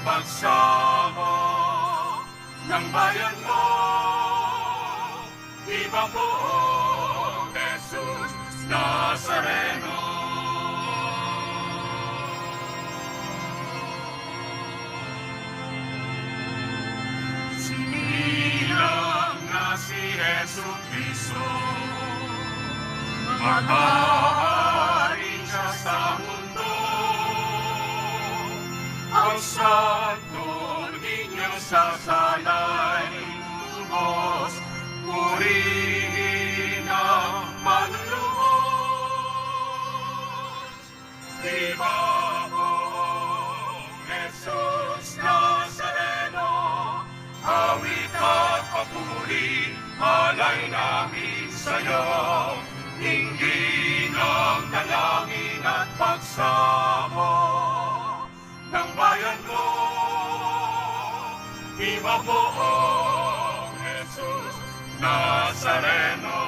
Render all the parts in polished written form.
pagsamo ng bayan mo. Viva poong Jesus Nazareno. Sinilang na si Jesucristo, mag-aari siya sa mundo. Ang santo niño sa salay tubos, purihin ang manlulubos. Viva poong Jesus Nazareno, awit at papuri, alay namin sa'yo. Hinggin ang dalangin at pagsamo ng bayan mo. Viva poong Jesus Nazareno.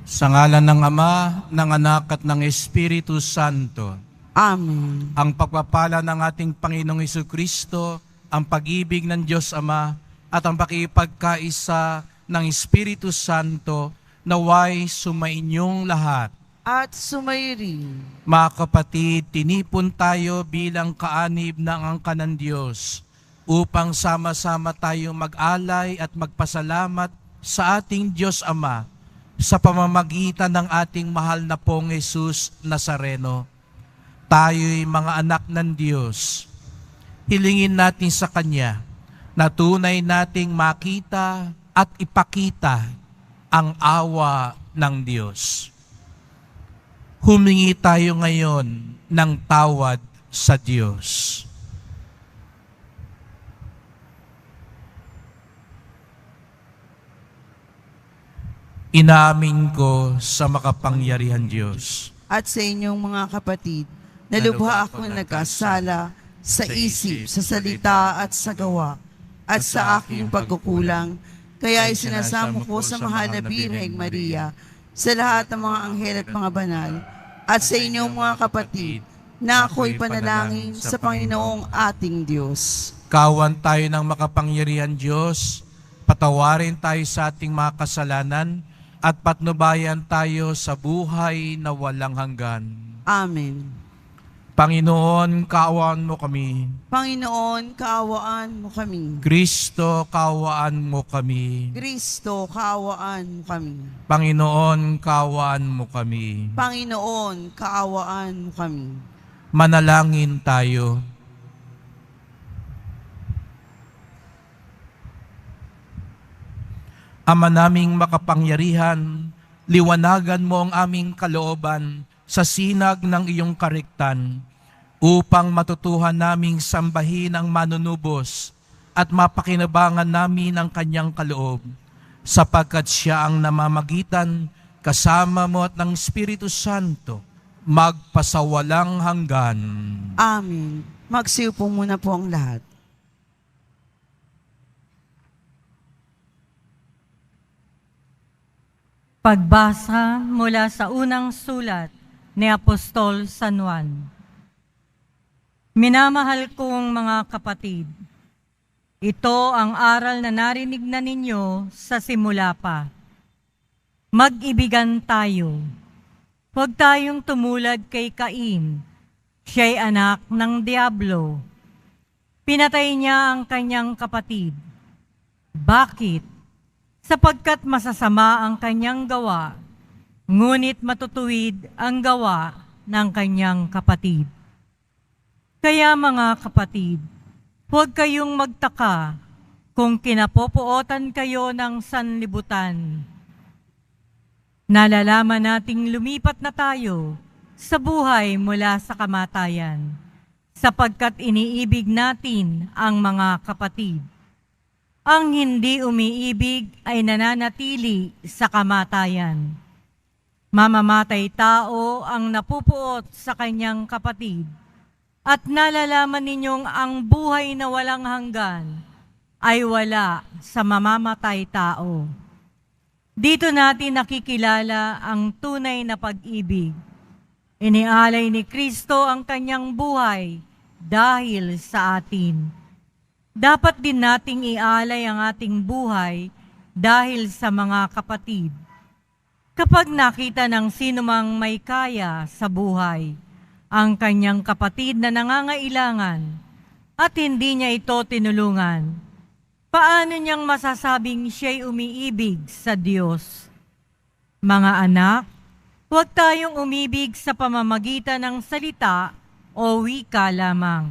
Sa ngalan ng Ama, ng Anak at ng Espiritu Santo. Amen. Ang pagpapala ng ating Panginoong Jesucristo, ang pag-ibig ng Diyos Ama, at ang pakipagkaisa ng Espiritu Santo, naway sumainyong lahat. At sumairi. Mga kapatid, tinipon tayo bilang kaanib ng angka ng Diyos upang sama-sama tayo mag-alay at magpasalamat sa ating Diyos Ama sa pamamagitan ng ating mahal na pong Jesus Nazareno. Tayo'y mga anak ng Diyos. Hilingin natin sa Kanya na tunay nating makita at ipakita ang awa ng Diyos. Humingi tayo ngayon ng tawad sa Diyos. Inaamin ko sa makapangyarihan Diyos At sa inyong mga kapatid, nalubha ako nagkasala sa isip, sa salita at sa gawa, at sa aking pagkukulang. Kaya isinasamo ko sa mahal na Birheng Maria, sa lahat ng mga anghel at mga banal, at sa inyong mga kapatid, na ako'y panalangin sa Panginoong ating Diyos. Kawan tayo ng makapangyarihan Diyos, patawarin tayo sa ating mga kasalanan, at patnubayan tayo sa buhay na walang hanggan. Amen. Panginoon, kaawaan mo kami. Panginoon, kaawaan mo kami. Kristo, kaawaan mo kami. Kristo, kaawaan mo kami. Panginoon, kaawaan mo kami. Panginoon, kaawaan mo kami. Manalangin tayo. Ama naming makapangyarihan, liwanagan mo ang aming kalooban sa sinag ng iyong kariktan upang matutuhan naming sambahin ang manunubos at mapakinabangan namin ang kanyang kaloob, sapagkat siya ang namamagitan kasama mo at ng Espiritu Santo magpasawalang hanggan. Amen. Magsiupo muna po ang lahat. Pagbasa mula sa unang sulat ni Apostol San Juan. Minamahal kong mga kapatid, ito ang aral na narinig na ninyo sa simula pa. Mag-ibigan tayo. Huwag tayong tumulad kay Cain. Siya'y anak ng Diablo. Pinatay niya ang kanyang kapatid. Bakit? Sapagkat masasama ang kanyang gawa, ngunit matutuwid ang gawa ng kanyang kapatid. Kaya mga kapatid, huwag kayong magtaka kung kinapopuotan kayo ng sanlibutan. Nalalaman nating lumipat na tayo sa buhay mula sa kamatayan, sapagkat iniibig natin ang mga kapatid. Ang hindi umiibig ay nananatili sa kamatayan. Mamamatay tao ang napupuot sa kanyang kapatid, at nalalaman ninyong ang buhay na walang hanggan ay wala sa mamamatay tao. Dito natin nakikilala ang tunay na pag-ibig. Inialay ni Kristo ang kanyang buhay dahil sa atin. Dapat din nating ialay ang ating buhay dahil sa mga kapatid. Kapag nakita ng sinumang may kaya sa buhay, ang kanyang kapatid na nangangailangan at hindi niya ito tinulungan, paano niyang masasabing siya'y umiibig sa Diyos? Mga anak, huwag tayong umibig sa pamamagitan ng salita o wika lamang.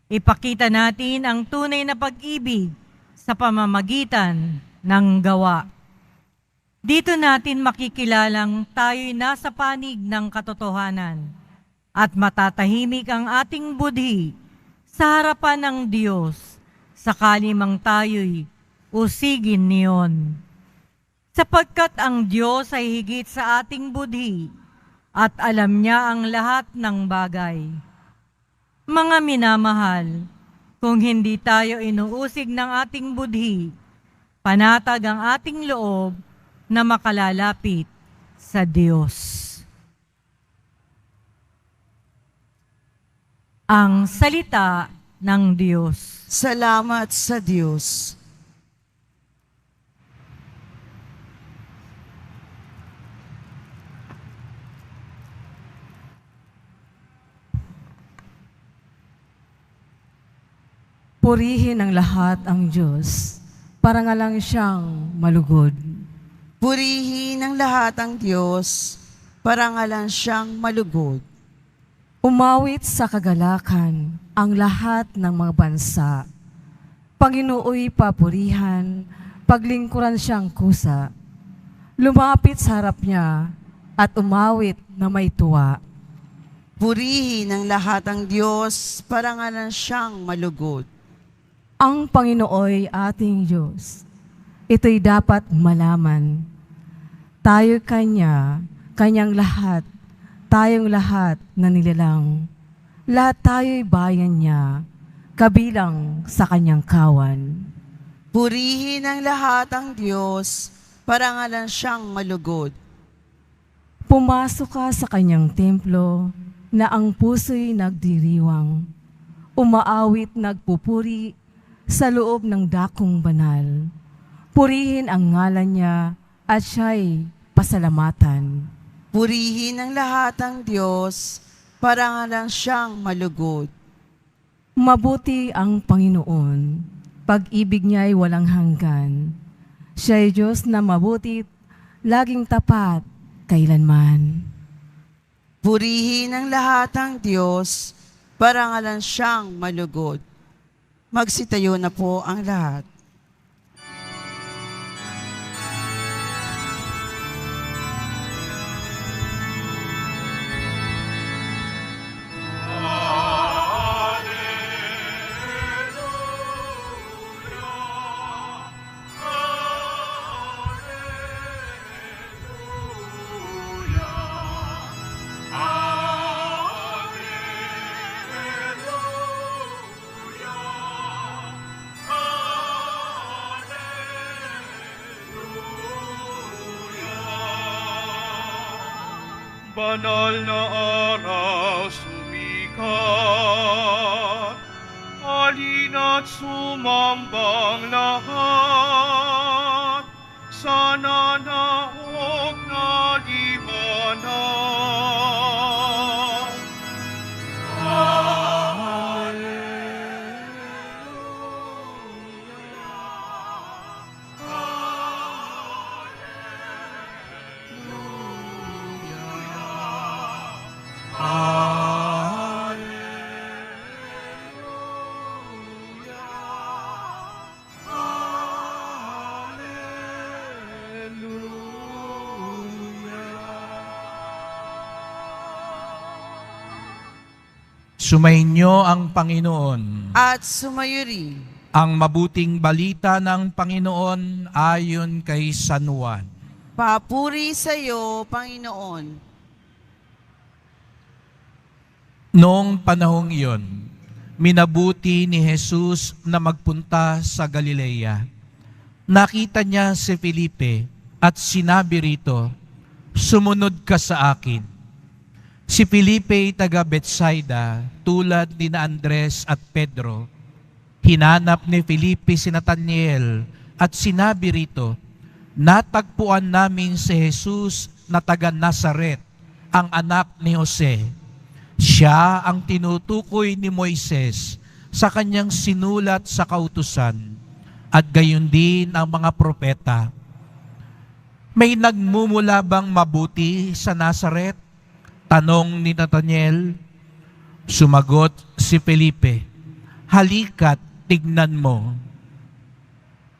Ipakita natin ang tunay na pag-ibig sa pamamagitan ng gawa. Dito natin makikilalang tayo'y nasa panig ng katotohanan at matatahimik ang ating budhi sa harapan ng Diyos sakali mang tayo'y usigin niyon. Sapagkat ang Diyos ay higit sa ating budhi at alam niya ang lahat ng bagay. Mga minamahal, kung hindi tayo inuusig ng ating budhi, panatag ang ating loob na makalalapit sa Diyos. Ang salita ng Diyos. Salamat sa Diyos. Purihin ng lahat ang Diyos, para nga lang siyang malugod. Purihin ng lahat ang Diyos, para ngalan siyang malugod. Umawit sa kagalakan ang lahat ng mga bansa. Panginooy papurihan, paglingkuran siyang kusa. Lumapit sa harap niya at umawit na may tuwa. Purihin ng lahat ang Diyos, para ngalan siyang malugod. Ang Panginooy ating Diyos, ito'y dapat malaman. Tayo Kanyang lahat, tayong lahat na nilalang. Lahat tayo'y bayan niya, kabilang sa Kanyang kawan. Purihin ng lahat ang Diyos, para ngalan siyang malugod. Pumasok ka sa Kanyang templo, na ang puso'y nagdiriwang. Umaawit nagpupuri sa loob ng dakong banal. Purihin ang ngalan niya at siya'y pasalamatan. Purihin ng lahat ang Diyos, para ngalan siyang malugod. Mabuti ang Panginoon, pag-ibig niya'y walang hanggan. Siya'y Diyos na mabuti, laging tapat, kailanman. Purihin ng lahat ang Diyos, para ngalan siyang malugod. Magsitayo na po ang lahat. Banal na araw sumikat, halina't sumambang lahat, sana naog na liwanag. Sumainyo ang Panginoon. At sumayo rin. Ang mabuting balita ng Panginoon ayon kay San Juan. Papuri sa iyo, Panginoon. Noong panahong iyon, minabuti ni Jesus na magpunta sa Galilea. Nakita niya si Felipe at sinabi rito, "Sumunod ka sa akin." Si Felipe taga Betsaida, tulad ni na Andres at Pedro, hinanap ni Felipe si Nathaniel at sinabi rito, "Natagpuan namin si Jesus na taga Nazaret, ang anak ni Jose. Siya ang tinutukoy ni Moises sa kanyang sinulat sa kautusan, at gayon din ang mga propeta. May nagmumula bang mabuti sa Nazaret?" Tanong ni Nathaniel. Sumagot si Felipe, "Halika't tignan mo."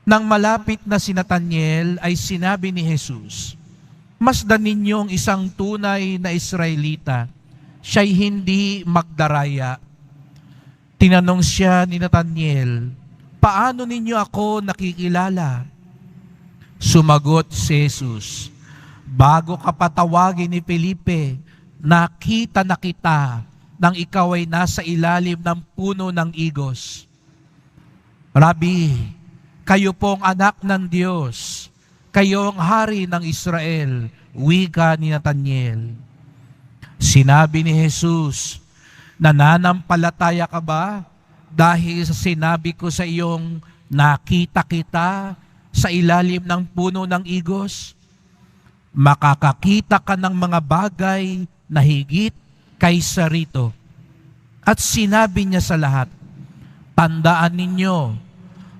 Nang malapit na si Nathaniel ay sinabi ni Jesus, "Masdan ninyo ang isang tunay na Israelita, siya'y hindi magdaraya." Tinanong siya ni Nathaniel, "Paano ninyo ako nakikilala?" Sumagot si Jesus, "Bago ka patawagin ni Felipe, nakita na kita nang ikaw ay nasa ilalim ng puno ng igos." "Rabi, kayo pong anak ng Diyos, kayo ang hari ng Israel," wika ni Nathaniel. Sinabi ni Jesus, "Nananampalataya ka ba dahil sa sinabi ko sa iyong nakita kita sa ilalim ng puno ng igos? Makakakita ka ng mga bagay na higit kaysa rito." At sinabi niya sa lahat, "Tandaan ninyo,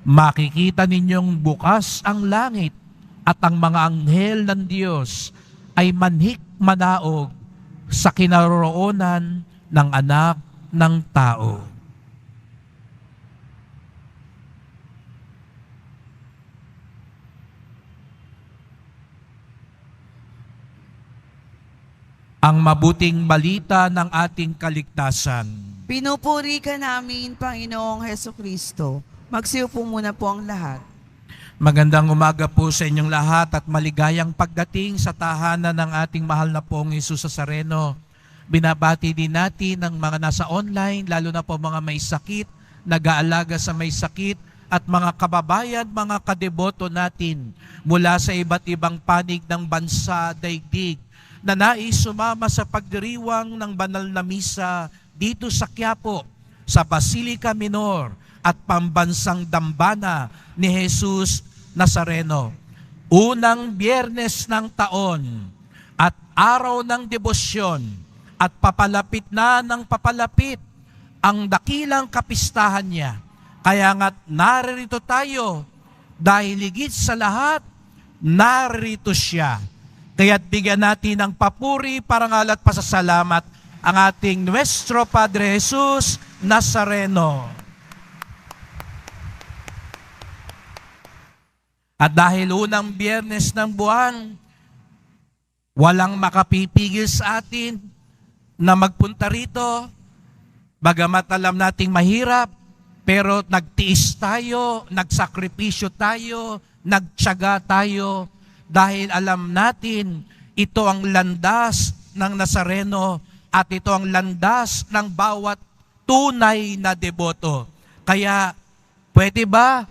makikita ninyong bukas ang langit at ang mga anghel ng Diyos ay manhik manaog sa kinaroroonan ng anak ng tao." Ang mabuting balita ng ating kaligtasan. Pinupuri ka namin, Panginoong Heso Kristo. Magsiupo muna po ang lahat. Magandang umaga po sa inyong lahat at maligayang pagdating sa tahanan ng ating mahal na pong Jesus Nazareno. Binabati din natin ang mga nasa online, lalo na po mga may sakit, nag-aalaga sa may sakit, at mga kababayan, mga kadeboto natin mula sa iba't ibang panig ng bansa, daigdig, na nais sumama sa pagdiriwang ng banal na misa dito sa Quiapo, sa Basilica Minor at pambansang dambana ni Jesus Nazareno. Unang Biyernes ng taon at araw ng debosyon at papalapit na ng papalapit ang dakilang kapistahan niya. Kaya nga't naririto tayo dahil higit sa lahat, naririto siya. Kaya't bigyan natin ng papuri, parangal at pasasalamat ang ating Nuestro Padre Jesus Nazareno. At dahil unang Biyernes ng buwan, walang makapipigil sa atin na magpunta rito. Bagamat alam nating mahirap, pero nagtiis tayo, nagsakripisyo tayo, nagtiyaga tayo, dahil alam natin ito ang landas ng Nazareno at ito ang landas ng bawat tunay na deboto. Kaya pwede ba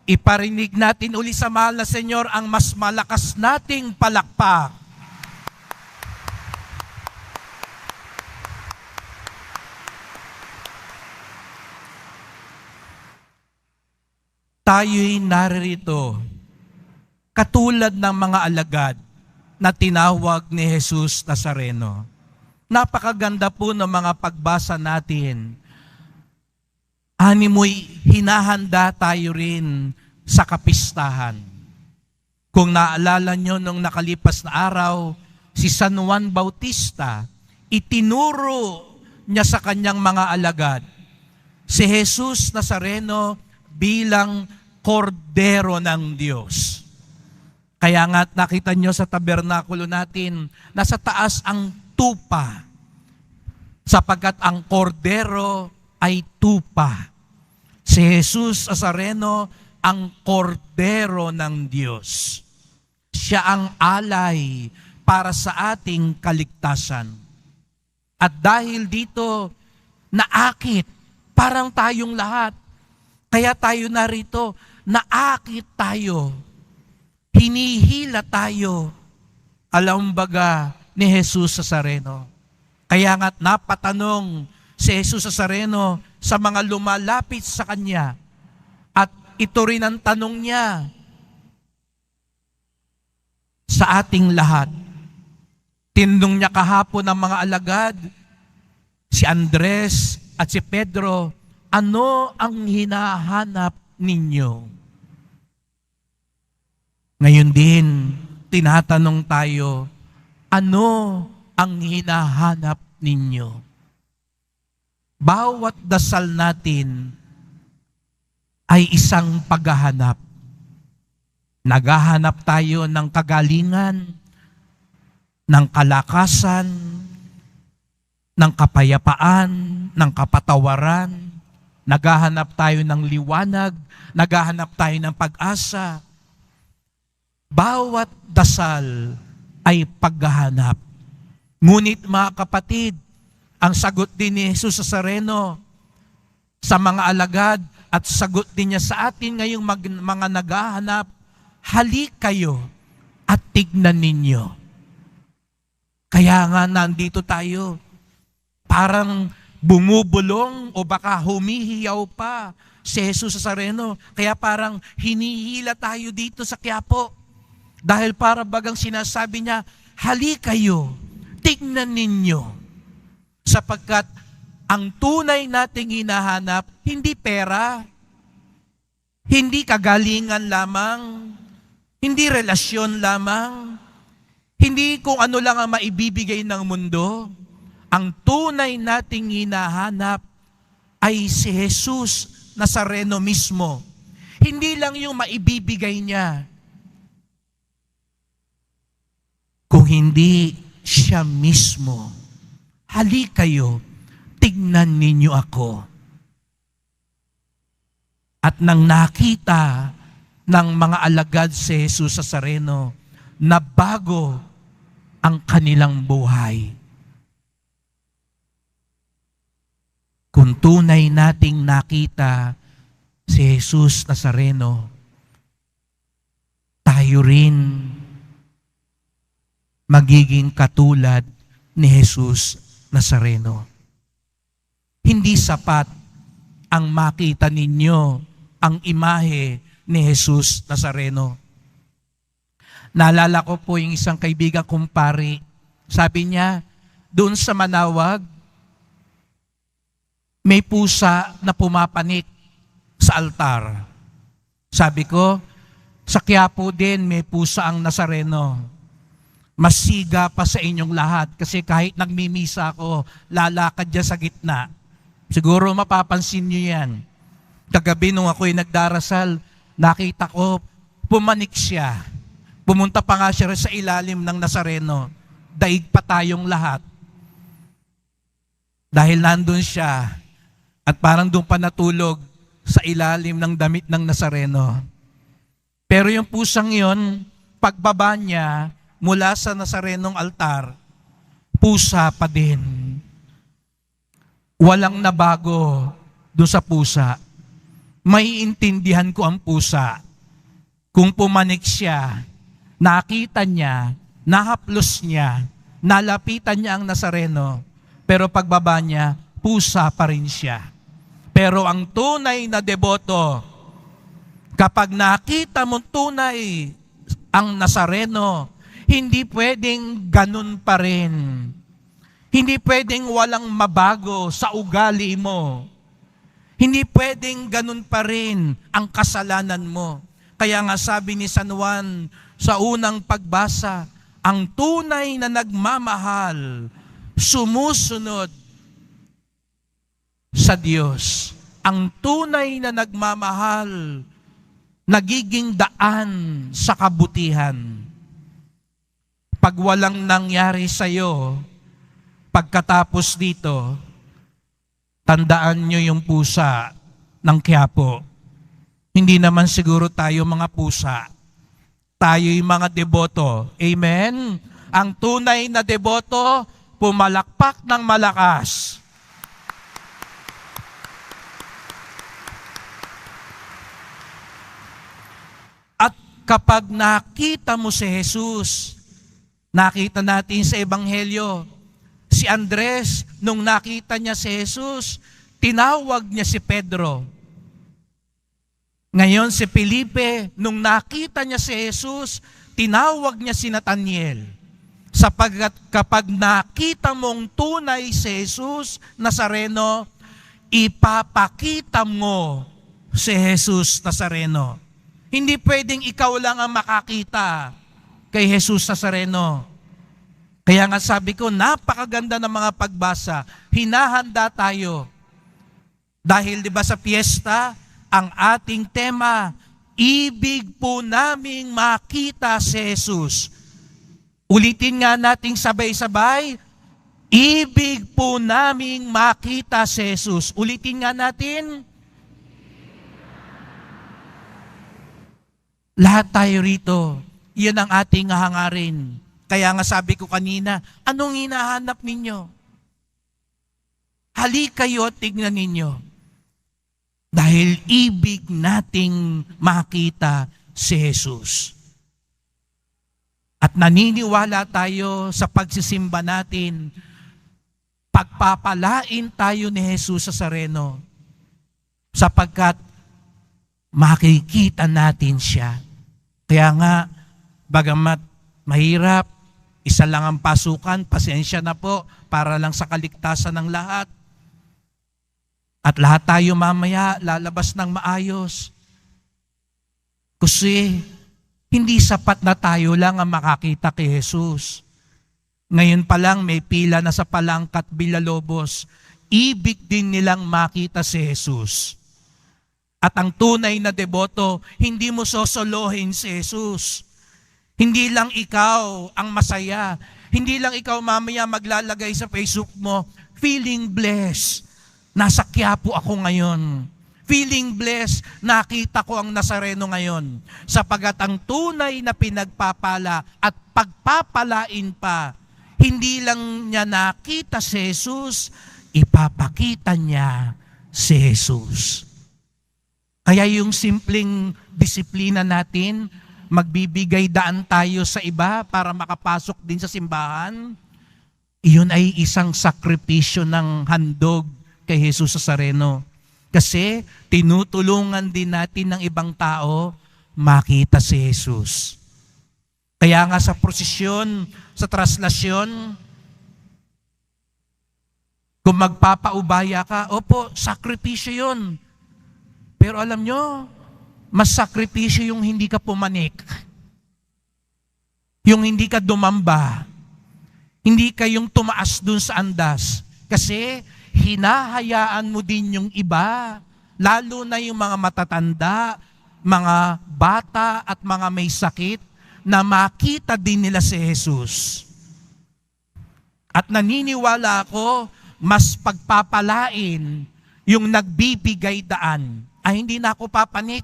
iparinig natin uli sa mahal na Senyor ang mas malakas nating palakpak? Tayo'y naririto katulad ng mga alagad na tinawag ni Jesus Nazareno. Napakaganda po ng mga pagbasa natin. Animoy hinahanda tayo rin sa kapistahan. Kung naalala nyo nung nakalipas na araw, si San Juan Bautista, itinuro niya sa kanyang mga alagad si Jesus Nazareno bilang kordero ng Diyos. Kaya nga nakita nyo sa tabernakulo natin, nasa taas ang tupa, sapagkat ang kordero ay tupa. Si Jesus Nazareno ang kordero ng Diyos. Siya ang alay para sa ating kaligtasan. At dahil dito, naakit, parang tayong lahat. Kaya tayo narito, naakit tayo. Hinihila tayo, alambaga ni Jesus Nazareno. Kaya nga't napatanong si Jesus Nazareno sa mga lumalapit sa Kanya. At ito rin ang tanong niya sa ating lahat. Tinanong niya kahapon ng mga alagad, si Andres at si Pedro, ano ang hinahanap ninyo? Ngayon din, tinatanong tayo, ano ang hinahanap ninyo? Bawat dasal natin ay isang paghahanap. Naghahanap tayo ng kagalingan, ng kalakasan, ng kapayapaan, ng kapatawaran. Naghahanap tayo ng liwanag, naghahanap tayo ng pag-asa. Bawat dasal ay paghahanap. Ngunit mga kapatid, ang sagot din ni Jesus Nazareno sa mga alagad at sagot din niya sa atin ngayong mga naghahanap, halik kayo at tignan ninyo. Kaya nga nandito tayo, parang bumubulong o baka humihiyaw pa si Jesus Nazareno. Kaya parang hinihila tayo dito sa Quiapo. Dahil para bagang sinasabi niya, halik kayo, tignan ninyo. Sapagkat ang tunay nating hinahanap, hindi pera, hindi kagalingan lamang, hindi relasyon lamang, hindi kung ano lang ang maibibigay ng mundo. Ang tunay nating hinahanap ay si Jesus Nazareno mismo. Hindi lang yung maibibigay niya, kung hindi siya mismo. Halik kayo, tignan ninyo ako. At nang nakita ng mga alagad si Jesus Nazareno, nabago ang kanilang buhay. Kung tunay nating nakita si Jesus Nazareno, tayo rin magiging katulad ni Jesus Nazareno. Hindi sapat ang makita ninyo ang imahe ni Jesus Nazareno. Naalala ko po yung isang kaibigan kong pari. Sabi niya, doon sa Manawag, may pusa na pumapanik sa altar. Sabi ko, sa Quiapo din may pusa ang Nazareno. Mas siga pa sa inyong lahat kasi kahit nagmimisa ako, lalakad dyan sa gitna. Siguro mapapansin nyo yan. Kagabi nung ako'y nagdarasal, nakita ko, pumanik siya. Pumunta pa nga siya sa ilalim ng Nazareno. Daig pa tayong lahat. Dahil nandun siya at parang doon pa natulog sa ilalim ng damit ng Nazareno. Pero yung pusang yon, pagbaba niya mula sa Nazarenong altar, pusa pa din. Walang nabago doon sa pusa. Maiintindihan ko ang pusa. Kung pumanik siya, nakita niya, nahaplos niya, nalapitan niya ang Nazareno, pero pagbaba niya, pusa pa rin siya. Pero ang tunay na deboto, kapag nakita mo tunay ang Nazareno, hindi pwedeng ganun pa rin. Hindi pwedeng walang mabago sa ugali mo. Hindi pwedeng ganun pa rin ang kasalanan mo. Kaya nga sabi ni San Juan sa unang pagbasa, ang tunay na nagmamahal, sumusunod sa Diyos. Ang tunay na nagmamahal, nagiging daan sa kabutihan. Pag walang nangyari sa'yo, pagkatapos dito, tandaan nyo yung pusa ng Quiapo. Hindi naman siguro tayo mga pusa. Tayo'y mga deboto. Amen? Ang tunay na deboto, pumalakpak ng malakas. At kapag nakita mo si Jesus. Nakita natin sa Ebanghelyo, si Andres, nung nakita niya si Jesus, tinawag niya si Pedro. Ngayon si Felipe, nung nakita niya si Jesus, tinawag niya si Nathaniel. Sapagkat kapag nakita mong tunay si Jesus Nazareno, ipapakita mo si Jesus Nazareno. Hindi pwedeng ikaw lang ang makakita kay Jesus Nazareno. Kaya nga sabi ko, napakaganda ng mga pagbasa. Hinahanda tayo. Dahil di ba sa piyesta, ang ating tema, ibig po naming makita si Jesus. Ulitin nga nating sabay-sabay, ibig po naming makita si Jesus. Ulitin nga natin. Lahat tayo rito, yun ang ating hangarin. Kaya nga sabi ko kanina, anong hinahanap ninyo? Halik kayo at tignan ninyo. Dahil ibig nating makita si Jesus. At naniniwala tayo sa pagsisimba natin, pagpapalain tayo ni Jesus Nazareno, sapagkat makikita natin siya. Kaya nga, bagamat mahirap, isa lang ang pasukan, pasensya na po, para lang sa kaligtasan ng lahat. At lahat tayo mamaya lalabas ng maayos. Kasi hindi sapat na tayo lang ang makakita kay Jesus. Ngayon pa lang may pila na sa Palangkat Villalobos. Ibig din nilang makita si Jesus. At ang tunay na deboto, hindi mo sosolohin si Jesus. Hindi lang ikaw ang masaya. Hindi lang ikaw mamaya maglalagay sa Facebook mo, feeling blessed. Nasa Quiapo ako ngayon. Feeling blessed, nakita ko ang Nazareno ngayon. Sapagat ang tunay na pinagpapala at pagpapalain pa, hindi lang niya nakita si Jesus, ipapakita niya si Jesus. Kaya yung simpleng disiplina natin, magbibigay daan tayo sa iba para makapasok din sa simbahan, iyon ay isang sakripisyo ng handog kay Jesus Nazareno. Kasi tinutulungan din natin ng ibang tao makita si Jesus. Kaya nga sa prosesyon, sa traslasyon, kung magpapaubaya ka, opo, sakripisyo yun. Pero alam nyo, mas sakripisyo yung hindi ka pumanik. Yung hindi ka dumamba. Hindi ka yung tumaas dun sa andas. Kasi hinahayaan mo din yung iba, lalo na yung mga matatanda, mga bata at mga may sakit, na makita din nila si Jesus. At naniniwala ako, mas pagpapalain yung nagbibigay daan, ay hindi na ako papanik.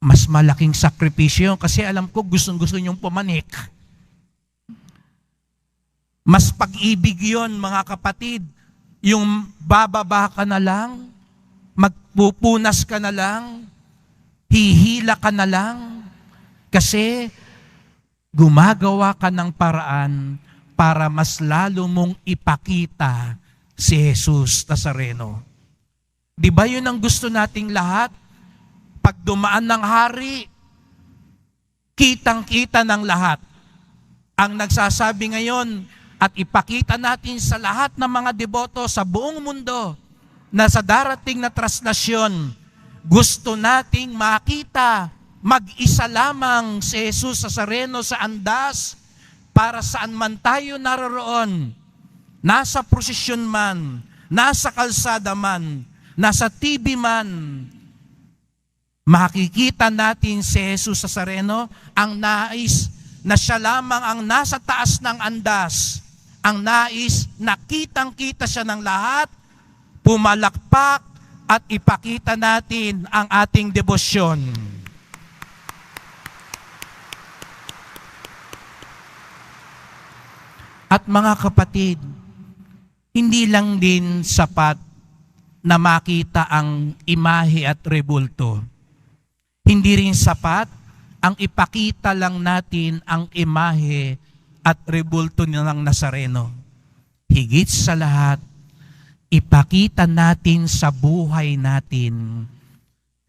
Mas malaking sakripisyo kasi alam ko gustong-gusto niyong pumanik. Mas pag-ibig yun, mga kapatid, yung bababa ka na lang, magpupunas ka na lang, hihila ka na lang, kasi gumagawa ka ng paraan para mas lalo mong ipakita si Jesus Nazareno. Di ba yun ang gusto nating lahat? Pag dumaan ng hari, kitang-kita ng lahat. Ang nagsasabi ngayon, at ipakita natin sa lahat ng mga deboto sa buong mundo na sa darating na traslasyon, gusto nating makita mag-isa lamang si Jesus Nazareno sa andas para saan man tayo naroroon, nasa prosesyon man, nasa kalsada man, nasa TV man, makikita natin si Jesus Nazareno, ang nais na siya lamang ang nasa taas ng andas, ang nais na kitang-kita siya ng lahat, pumalakpak at ipakita natin ang ating debosyon. At mga kapatid, hindi lang din sapat na makita ang imahe at rebulto. Hindi rin sapat ang ipakita lang natin ang imahe at rebulto ng Nazareno. Higit sa lahat, ipakita natin sa buhay natin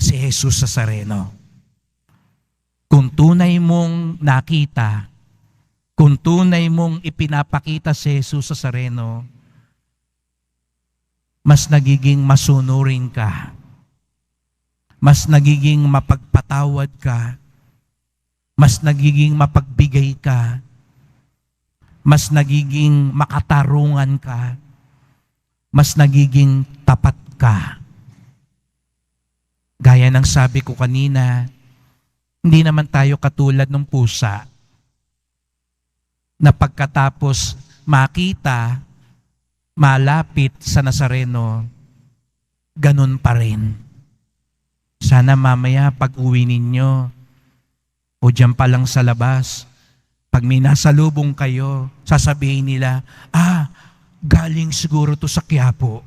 si Jesus Nazareno. Kung tunay mong nakita, kung tunay mong ipinapakita si Jesus Nazareno, mas nagiging masunurin ka, mas nagiging mapagpatawad ka, mas nagiging mapagbigay ka, mas nagiging makatarungan ka, mas nagiging tapat ka. Gaya ng sabi ko kanina, hindi naman tayo katulad ng pusa na pagkatapos makita, malapit sa Nazareno, ganun pa rin. Sana mamaya pag uwi ninyo o dyan pa lang sa labas, pag may nasalubong kayo, sasabihin nila, galing siguro to sa Quiapo.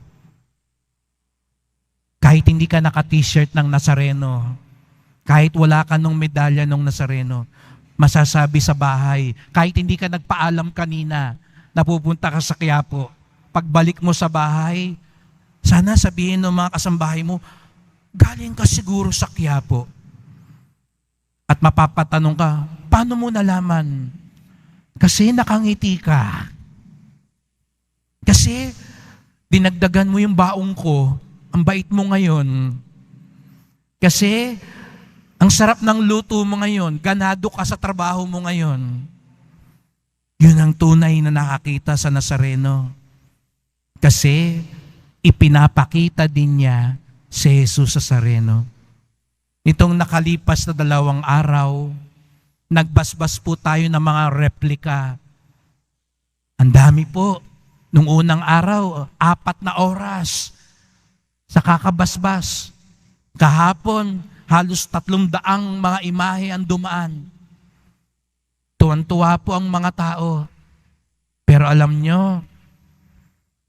Kahit hindi ka naka-t-shirt ng Nazareno, kahit wala ka nung medalya ng Nazareno, masasabi sa bahay, kahit hindi ka nagpaalam kanina, napupunta ka sa Quiapo, pagbalik mo sa bahay, sana sabihin ng mga kasambahay mo, galing ka siguro sa Quiapo. At mapapatanong ka, paano mo nalaman? Kasi nakangiti ka. Kasi dinagdagan mo yung baong ko, ang bait mo ngayon. Kasi ang sarap ng luto mo ngayon, ganado ka sa trabaho mo ngayon. Yun ang tunay na nakakita sa Nazareno. Kasi ipinapakita din niya si Jesus Nazareno. Itong nakalipas na 2 araw, nagbasbas po tayo ng mga replika. Ang dami po. Nung unang araw, 4 na oras sa kakabasbas. Kahapon, halos 300 mga imahe ang dumaan. Tuwan-tuwa po ang mga tao. Pero alam nyo,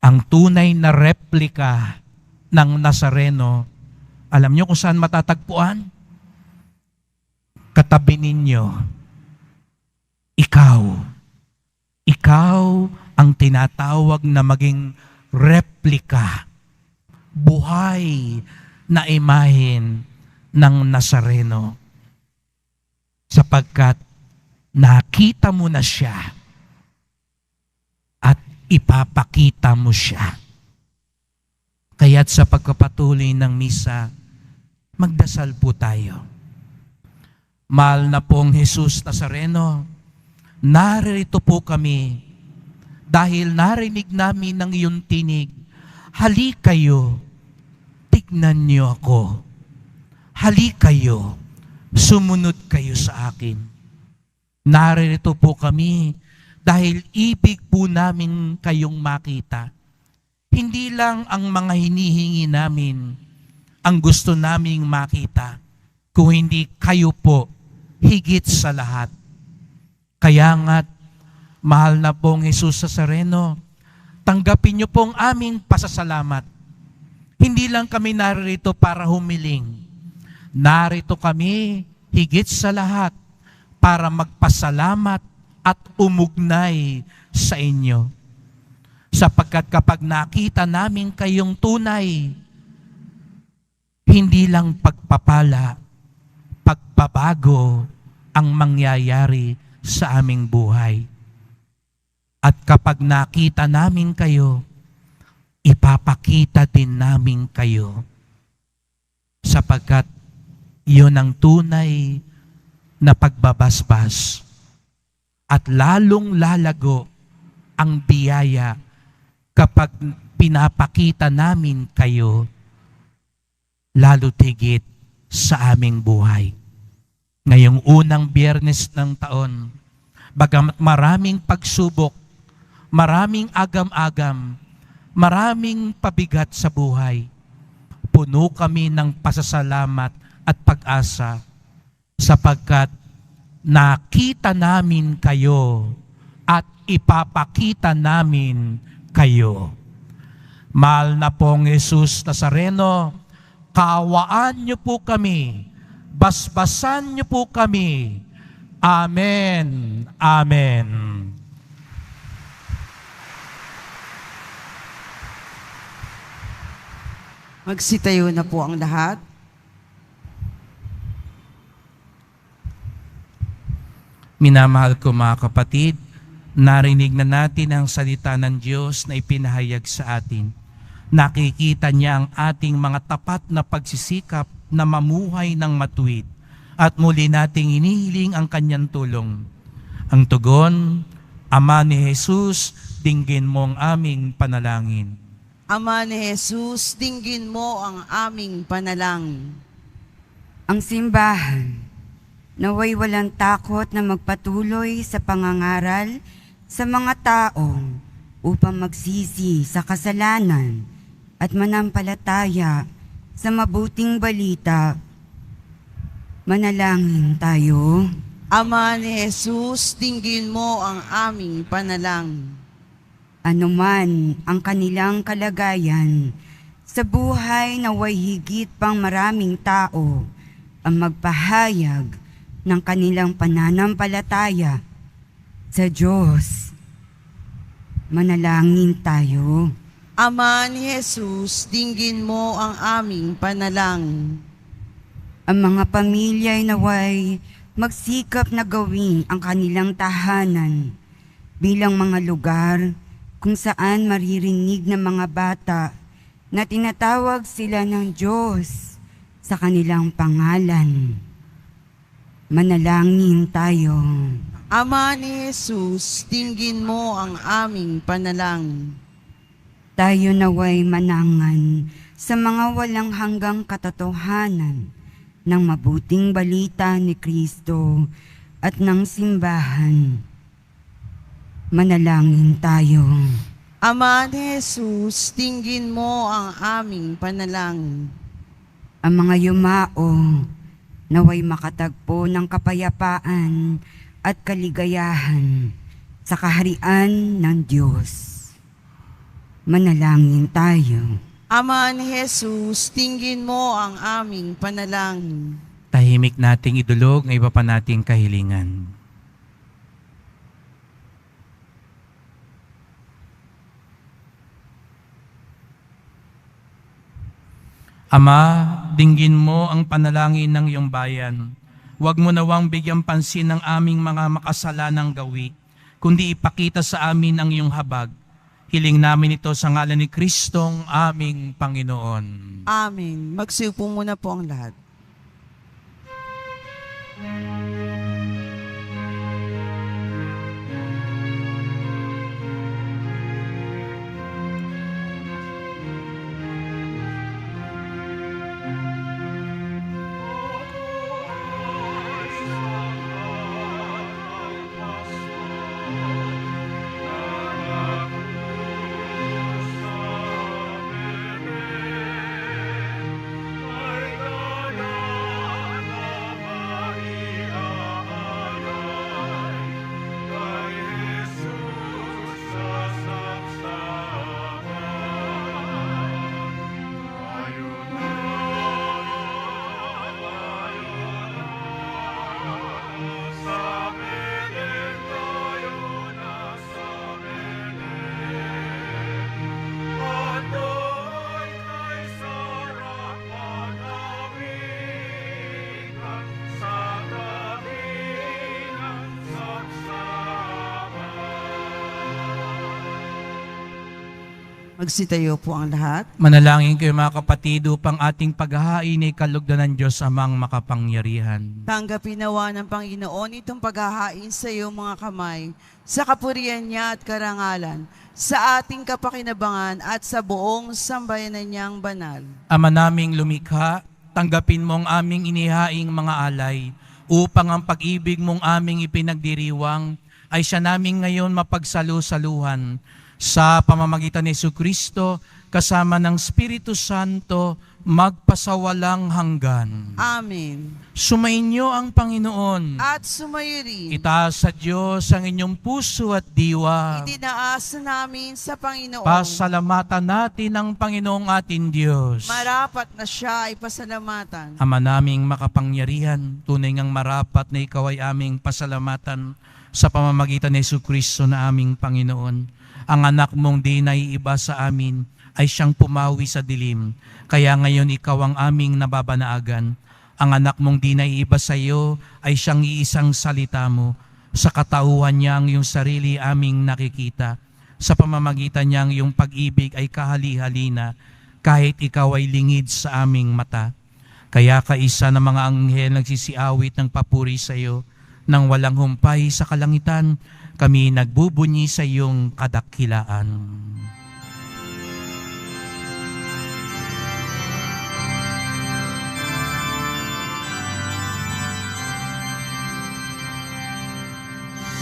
ang tunay na replika ng Nazareno, alam nyo kung saan matatagpuan? Katabi ninyo, ikaw ang tinatawag na maging replika, buhay na imahen ng Nazareno. Sapagkat nakita mo na siya at ipapakita mo siya. Kaya't sa pagpapatuloy ng misa, magdasal po tayo. Mahal na pong Jesus Nazareno, narito po kami dahil narinig namin ng iyong tinig. Hali kayo, tignan niyo ako. Hali kayo, sumunod kayo sa akin. Narito po kami dahil ibig po namin kayong makita. Hindi lang ang mga hinihingi namin ang gusto naming makita, kung hindi kayo po higit sa lahat. Kaya nga't, mahal na pong Jesus Nazareno, tanggapin niyo pong aming pasasalamat. Hindi lang kami narito para humiling. Narito kami higit sa lahat para magpasalamat at umugnay sa inyo. Sapagkat kapag nakita namin kayong tunay, hindi lang pagpapala, pagbabago ang mangyayari sa aming buhay. At kapag nakita namin kayo, ipapakita din namin kayo. Sapagkat iyon ang tunay na pagbabasbas. At lalong lalago ang biyaya kapag pinapakita namin kayo, lalo tigit sa aming buhay. Ngayong unang Biyernes ng taon, bagamat maraming pagsubok, maraming agam-agam, maraming pabigat sa buhay, puno kami ng pasasalamat at pag-asa sapagkat nakita namin kayo at ipapakita namin kayo. Mahal na pong Jesus Nazareno, kaawaan niyo po kami basbasan niyo po kami. Amen. Amen. Magsitayo na po ang lahat. Minamahal ko mga kapatid, narinig na natin ang salita ng Diyos na ipinahayag sa atin. Nakikita niya ang ating mga tapat na pagsisikap na mamuhay ng matuwid at muli nating inihiling ang kanyang tulong. Ang tugon, Ama ni Jesus, dinggin mo ang aming panalangin. Ama ni Jesus, dinggin mo ang aming panalangin. Ang simbahan, naway walang takot na magpatuloy sa pangangaral sa mga tao upang magsisi sa kasalanan at manampalataya sa mabuting balita. Manalangin tayo. Ama ni Jesus, dinggin mo ang aming panalangin. Anuman ang kanilang kalagayan, sa buhay naway higit pang maraming tao ang magpahayag ng kanilang pananampalataya sa Diyos. Manalangin tayo. Ama ni Jesus, dinggin mo ang aming panalangin. Ang mga pamilya'y naway magsikap na gawin ang kanilang tahanan bilang mga lugar kung saan maririnig ng mga bata na tinatawag sila ng Diyos sa kanilang pangalan. Manalangin tayo. Ama ni Jesus, dinggin mo ang aming panalangin. Tayo naway manangan sa mga walang hanggang katotohanan ng mabuting balita ni Kristo at ng simbahan. Manalangin tayo. Ama ni Jesus, dinggin mo ang aming panalangin. Ang mga yumao naway makatagpo ng kapayapaan at kaligayahan sa kaharian ng Diyos. Manalangin tayo. Ama ni Jesus, dinggin mo ang aming panalangin. Tahimik nating idulog ng iba pa nating kahilingan. Ama, dinggin mo ang panalangin ng iyong bayan. Huwag mo nawang bigyang pansin ng aming mga makasalanang gawi, kundi ipakita sa amin ang iyong habag. Hiling namin ito sa ngalan ni Kristong aming Panginoon. Amen. Magsiupo muna po ang lahat. Magsitayo po ang lahat. Manalangin kayo mga kapatid upang ating paghahain ay kalugdan ng Diyos amang makapangyarihan. Tanggapin nawa ng Panginoon itong paghahain sa iyong mga kamay, sa kapurihan niya at karangalan, sa ating kapakinabangan at sa buong sambayanan niyang banal. Ama naming lumikha, tanggapin mo ang aming inihaing mga alay, upang ang pag-ibig mong aming ipinagdiriwang ay siya naming ngayon mapagsalu-saluhan sa pamamagitan ni Jesucristo kasama ng Espiritu Santo magpasawalang hanggan. Amen. Sumainyo ang Panginoon. At sumayo rin. Itaas sa Diyos ang inyong puso at diwa. Itinaasa namin sa Panginoon. Pasalamatan natin ang Panginoong ating Diyos. Marapat na siya ay pasalamatan. Ama naming makapangyarihan, tunay ngang marapat na ikaw ay aming pasalamatan sa pamamagitan ni Jesucristo na aming Panginoon. Ang anak mong di naiiba sa amin ay siyang pumawi sa dilim. Kaya ngayon ikaw ang aming nababanaagan. Ang anak mong di naiiba sa iyo ay siyang iisang salita mo. Sa katauhan niya ang iyong sarili aming nakikita. Sa pamamagitan niya ang iyong pag-ibig ay kahali-halina, kahit ikaw ay lingid sa aming mata. Kaya kaisa ng mga anghel nagsisiawit ng papuri sa iyo, nang walang humpay sa kalangitan, kami nagbubunyi sa iyong kadakilaan.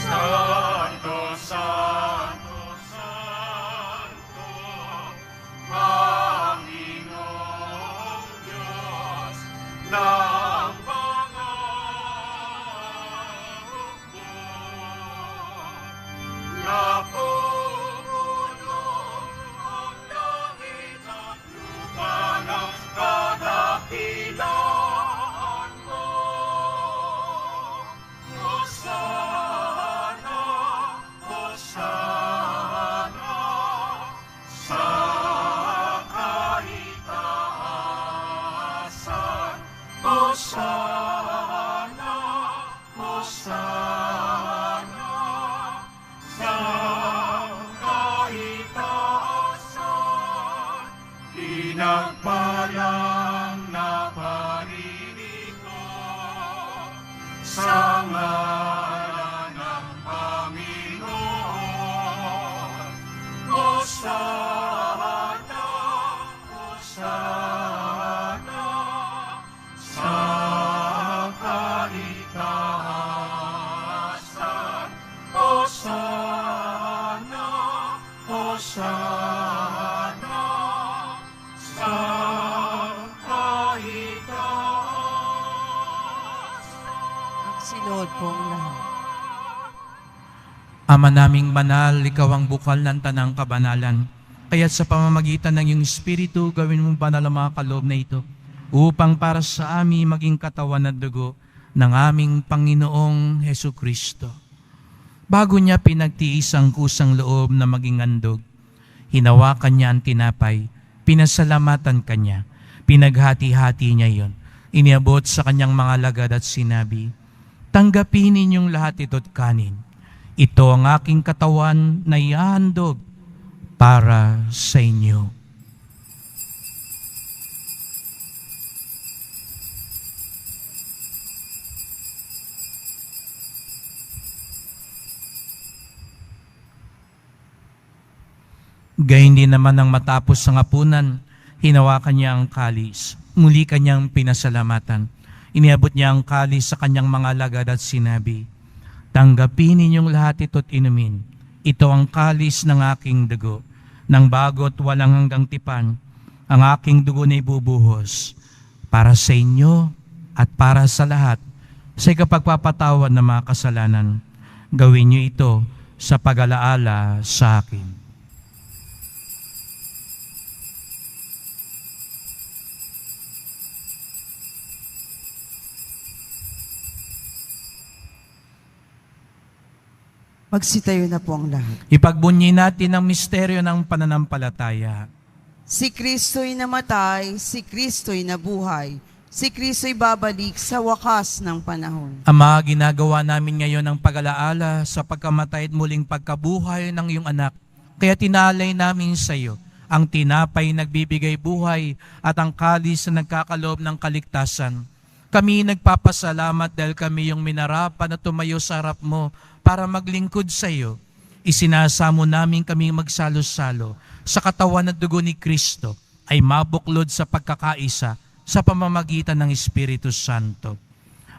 Santo, Santo, Santo, Panginoong Diyos ng mga hukbo. Napupuno ang langit at lupa ng kadakilaan mo. Hosana, Hosana, sa kaitaasan. Hosana, Hosana, sa kaitaasan. Pinagpalang na paririto sa ngalan ng Panginoon. Hosana, Hosana, sa kaitaasan. Hosana, Hosana, sa kaitaasan. Magsinuod po ang lahat. Ama naming banal, ikaw ang bukal ng tanang kabanalan. Kaya't sa pamamagitan ng iyong Espiritu, gawin mo banal ang mga kaloob na ito, upang para sa amin maging katawan at dugo ng aming Panginoong Hesukristo. Bago niya pinagtiis ang kusang loob na maging handog, hinawakan niya ang tinapay, pinasalamatan kanya, pinaghati-hati niya yon, iniabot sa kanyang mga lagad at sinabi, "Tanggapin ninyong lahat ito't kanin. Ito ang aking katawan na ihahandog para sa inyo." Gayun din naman nang matapos ang hapunan, hinawakan niya ang kalis. Muli kanyang pinasalamatan. Iniabot niya ang kalis sa kanyang mga lagad at sinabi, "Tanggapin ninyong lahat ito't inumin. Ito ang kalis ng aking dugo, ng bago't walang hanggang tipan. Ang aking dugo na ibubuhos para sa inyo at para sa lahat sa ikapagpapatawad ng mga kasalanan. Gawin niyo ito sa pag-alaala sa akin." Magsitayo na po ang lahat. Ipagbunyi natin ang misteryo ng pananampalataya. Si Kristo'y namatay, si Kristo'y nabuhay, si Kristo'y babalik sa wakas ng panahon. Ama, ginagawa namin ngayon ang pag-alaala sa pagkamatay at muling pagkabuhay ng iyong anak. Kaya tinalay namin sa iyo ang tinapay nagbibigay buhay at ang kalis na nagkakaloob ng kaligtasan. Kami nagpapasalamat dahil kami yung minarapan na tumayo sa harap mo para maglingkod sa iyo. Isinasamo namin kami magsalo-salo sa katawan at dugo ni Kristo ay mabuklod sa pagkakaisa sa pamamagitan ng Espiritu Santo.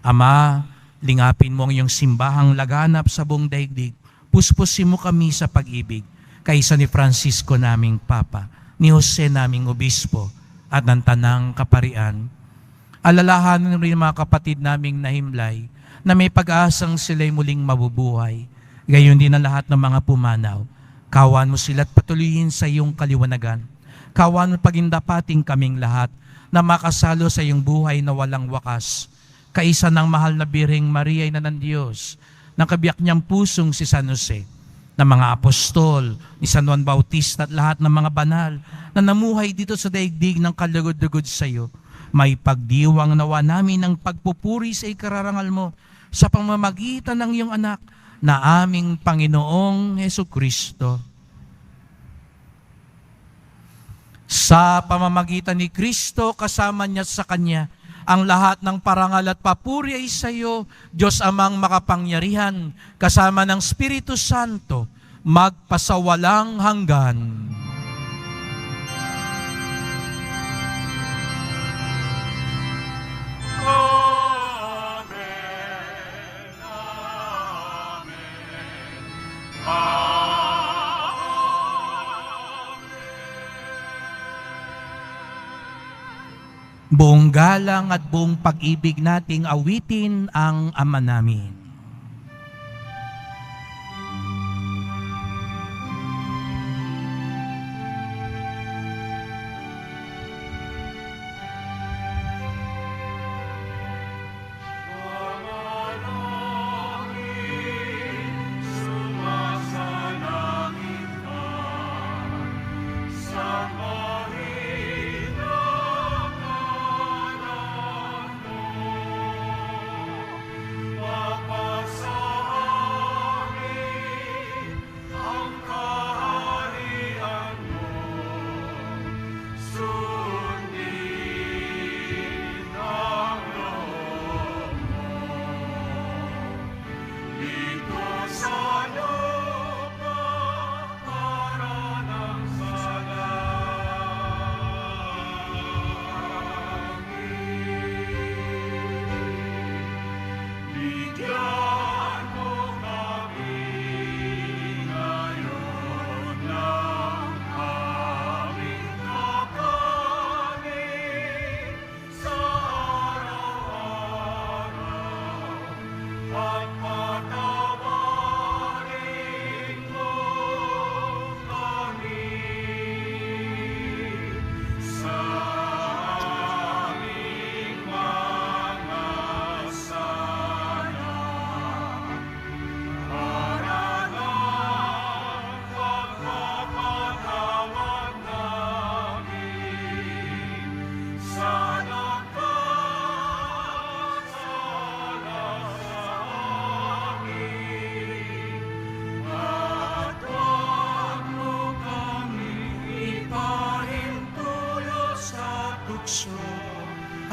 Ama, lingapin mo ang iyong simbahang laganap sa buong daigdig. Puspusin mo kami sa pag-ibig, kaysa ni Francisco naming Papa, ni Jose naming Obispo, at ng tanang kaparian. Alalahanin rin mga kapatid naming nahimlay na may pag-asang sila'y muling mabubuhay. Gayon din ang lahat ng mga pumanaw. Kawan mo sila at patuloyin sa iyong kaliwanagan. Kawan mo pagindapating kaming lahat na makasalo sa iyong buhay na walang wakas. Kaisa ng mahal na Birheng Maria na ng Diyos, ng kabiyak niyang pusong si San Jose, ng mga apostol, ni San Juan Bautista at lahat ng mga banal na namuhay dito sa daigdig ng kalugod-lugod sa iyo. May pagdiwang nawa namin ng pagpupuri sa ikararangal mo sa pamamagitan ng iyong anak na aming Panginoong Hesukristo. Sa pamamagitan ni Kristo, kasama niya sa Kanya, ang lahat ng parangal at papuri ay sa iyo, Diyos Amang makapangyarihan, kasama ng Espiritu Santo, magpasawalang hanggan. Buong galang at buong pag-ibig nating awitin ang Ama namin.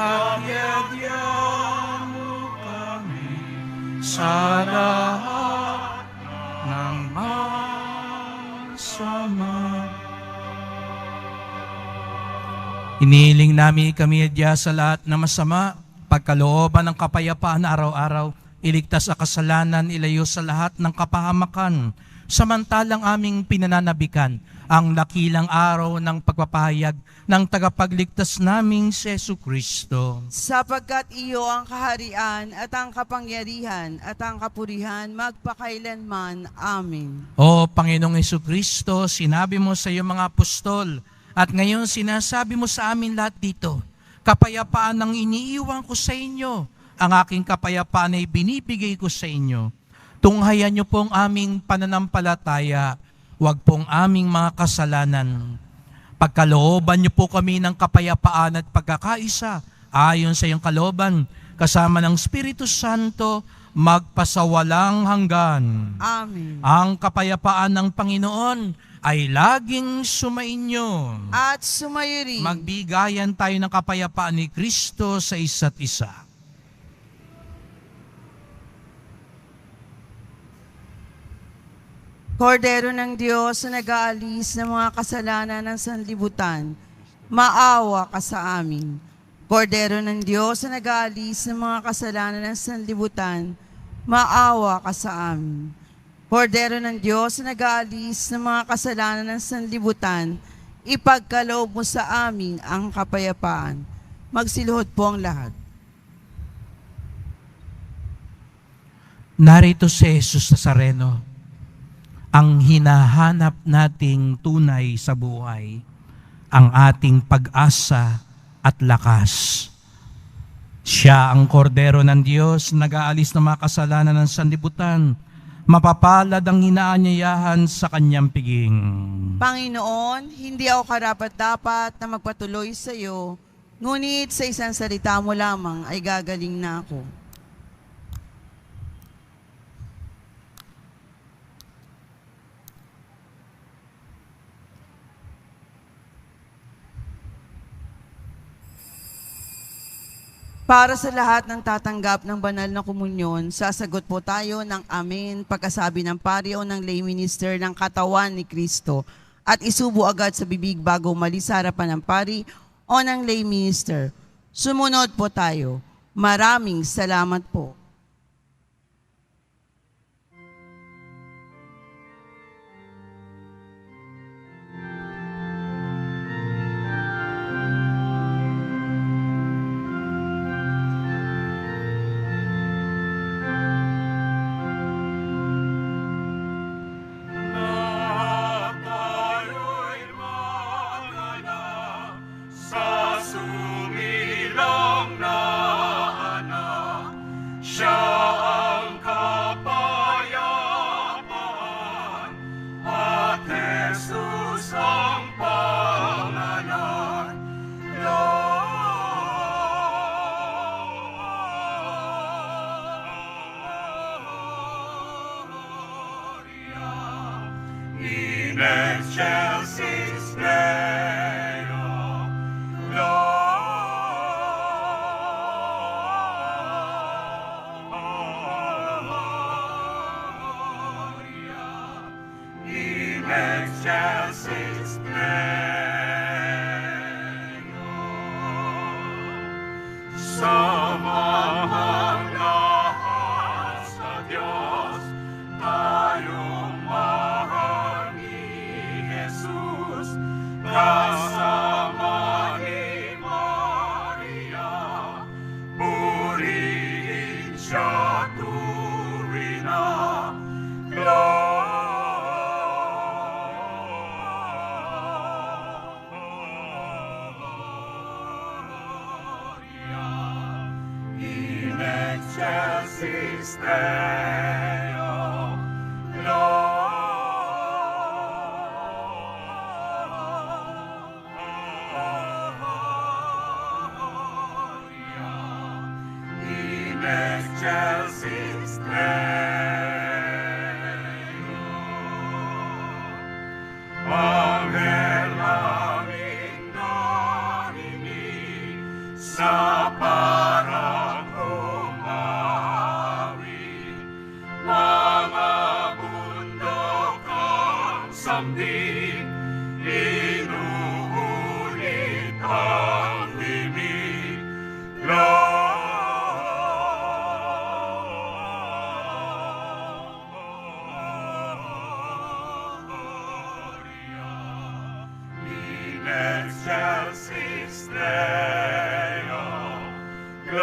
Hagyadya mo kami sa lahat ng masama. Inihiling namin kami adya sa lahat ng masama, pagkalooban ng kapayapaan araw-araw, iligtas sa kasalanan, ilayo sa lahat ng kapahamakan, samantalang aming pinananabikan ang dakilang araw ng pagpapahayag ng tagapagligtas naming si Jesucristo. Sapagkat iyo ang kaharian at ang kapangyarihan at ang kapurihan magpakailanman. Amen. O Panginoong Jesucristo, sinabi mo sa iyong mga apostol at ngayon sinasabi mo sa amin lahat dito, kapayapaan ang iniiwan ko sa inyo, ang aking kapayapaan ay binibigay ko sa inyo. Tunghayan niyo po ang aming pananampalataya, huwag pong aming mga kasalanan. Pagkalooban niyo po kami ng kapayapaan at pagkakaisa, ayon sa iyong kalooban, kasama ng Espiritu Santo, magpasawalang hanggan. Amen. Ang kapayapaan ng Panginoon ay laging sumainyo. At sumayo rin. Magbigayan tayo ng kapayapaan ni Kristo sa isa't isa. Kordero ng Diyos na nag-aalis ng mga kasalanan ng sanlibutan, maawa ka sa amin. Kordero ng Diyos na nag-aalis ng mga kasalanan ng sanlibutan, maawa ka sa amin. Kordero ng Diyos na nag-aalis ng mga kasalanan ng sanlibutan, ipagkaloob mo sa amin ang kapayapaan. Magsiluhod po ang lahat. Narito si Jesus Nazareno, ang hinahanap nating tunay sa buhay, ang ating pag-asa at lakas. Siya ang kordero ng Diyos, nag-aalis ng mga kasalanan ng sanlibutan. Mapapalad ang inaanyayahan sa kanyang piging. Panginoon, hindi ako karapat-dapat na magpatuloy sa iyo, ngunit sa isang salita mo lamang ay gagaling na ako. Para sa lahat ng tatanggap ng banal na komunyon, sasagot po tayo ng amen pagkasabi ng pari o ng lay minister ng katawan ni Kristo at isubo agad sa bibig bago umalis sa harapan ng pari o ng lay minister. Sumunod po tayo. Maraming salamat po. Na tayo'y maganap sa sumilong na anak. Siya ang kapayapaan at Jesus ang pangalan. Gloria in excelsis Deo. Gloria in excelsis Deo. Samahang lahat sa Diyos, tayong mahal ni Jesus, kasama ni Maria, purihin siya tuwina. Gloria in excelsis Deo. Gloria in excelsis Deo. Anghel naming narinig sa parang umawi, mga bundok ang samdig, inuulit ang himig. Gloria in excelsis Deo. Gloria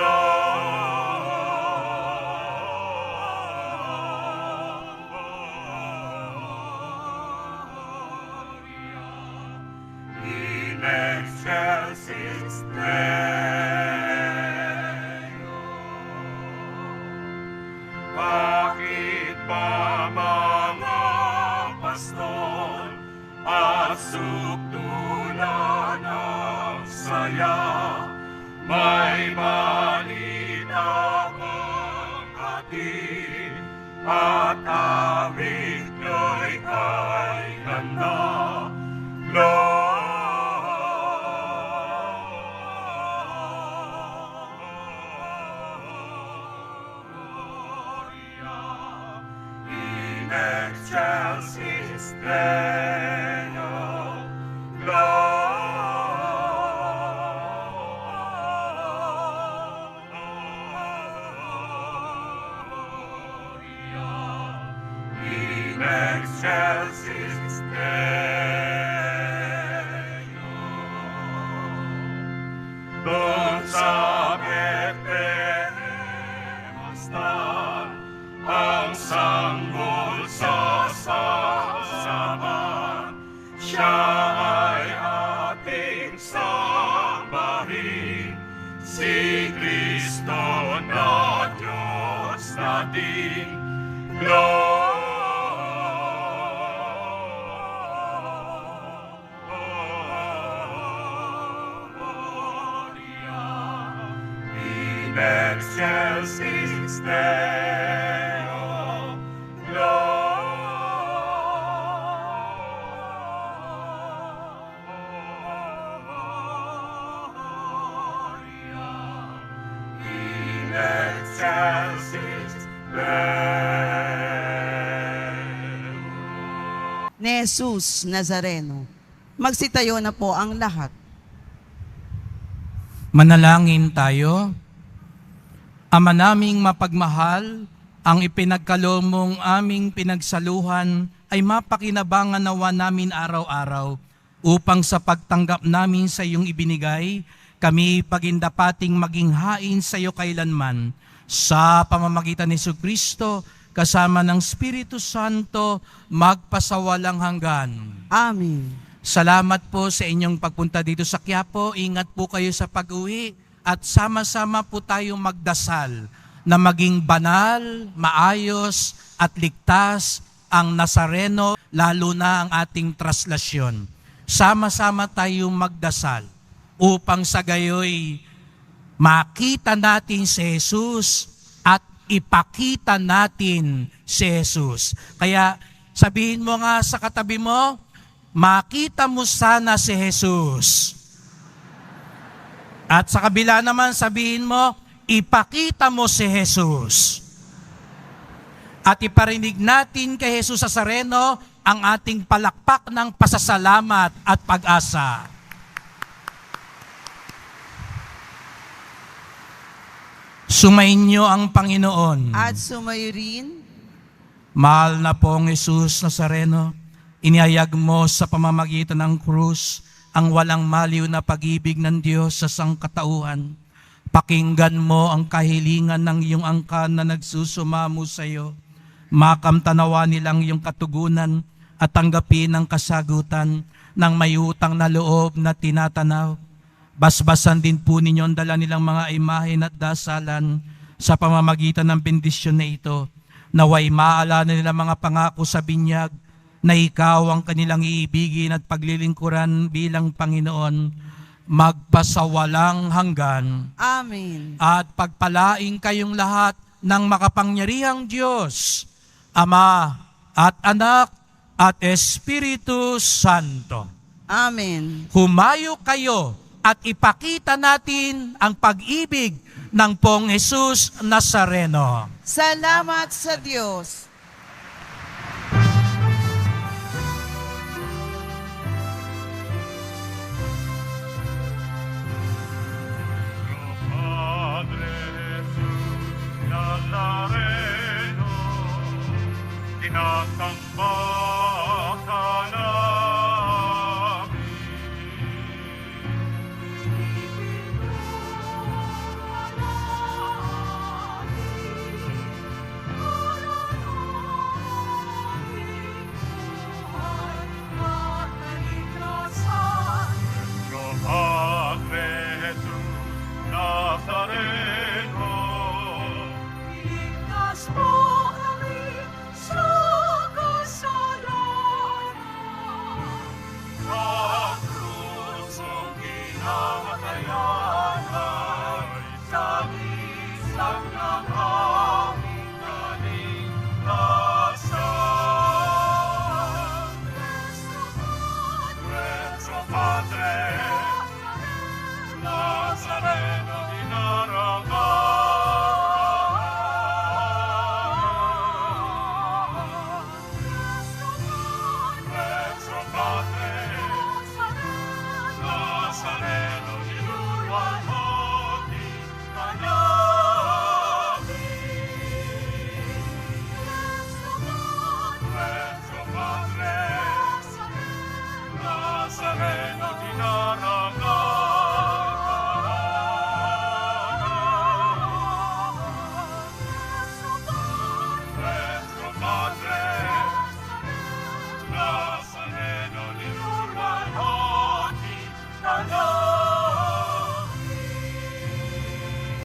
in excelsis Deo. Bakit ba mga pastor at sukdulan ng saya, may balita kang hatid at awit nyo'y kay ganda. Gloria in excelsis Deo. Gloria in excelsis Deo. ang sanggol sa sasama, siya ay ating sambahin. Si Kristo na Diyos nating Gloria in excelsis Deo. Gloria in excelsis Deo. Ni Jesus Nazareno. Magsitayo na po ang lahat. Manalangin tayo. Ama naming mapagmahal, ang ipinagkaloob mong aming pinagsaluhan ay mapakinabangan nawa namin araw-araw upang sa pagtanggap namin sa iyong ibinigay, kami pagindapating maging hain sa iyo kailanman. Sa pamamagitan ni Jesucristo, kasama ng Espiritu Santo, magpasawalang hanggan. Amen. Salamat po sa inyong pagpunta dito sa Quiapo. Ingat po kayo sa pag-uwi at sama-sama po tayong magdasal na maging banal, maayos at ligtas ang Nazareno, lalo na ang ating traslasyon. Sama-sama tayong magdasal upang sa gayoy makita natin si Jesus at ipakita natin si Jesus. Kaya sabihin mo nga sa katabi mo, makita mo sana si Jesus. At sa kabila naman sabihin mo, ipakita mo si Jesus. At iparinig natin kay Jesus Nazareno ang ating palakpak ng pasasalamat at pag-asa. Sumainyo ang Panginoon. At sumayo rin Mahal na pong Jesus Nazareno, inihayag mo sa pamamagitan ng krus ang walang maliw na pag-ibig ng Diyos sa sangkatauhan. Pakinggan mo ang kahilingan ng iyong angkan na nagsusumamo sa iyo. Makamtanawa nilang iyong katugunan at tanggapin ang kasagutan ng may utang na loob na tinatanaw. Basbasan din po ninyo ang dala nilang mga imahen at dasalan sa pamamagitan ng bendisyon na ito. Naway maalala nila mga pangako sa binyag na ikaw ang kanilang iibigin at paglilingkuran bilang Panginoon, magpasawalang hanggan. Amen. At pagpalaing kayong lahat ng makapangyarihang Diyos, Ama at Anak at Espiritu Santo. Amen. Humayo kayo at ipakita natin ang pag-ibig ng Pong Jesus Nazareno. Salamat sa Diyos. Padre Jesus Nazareno, tinatambay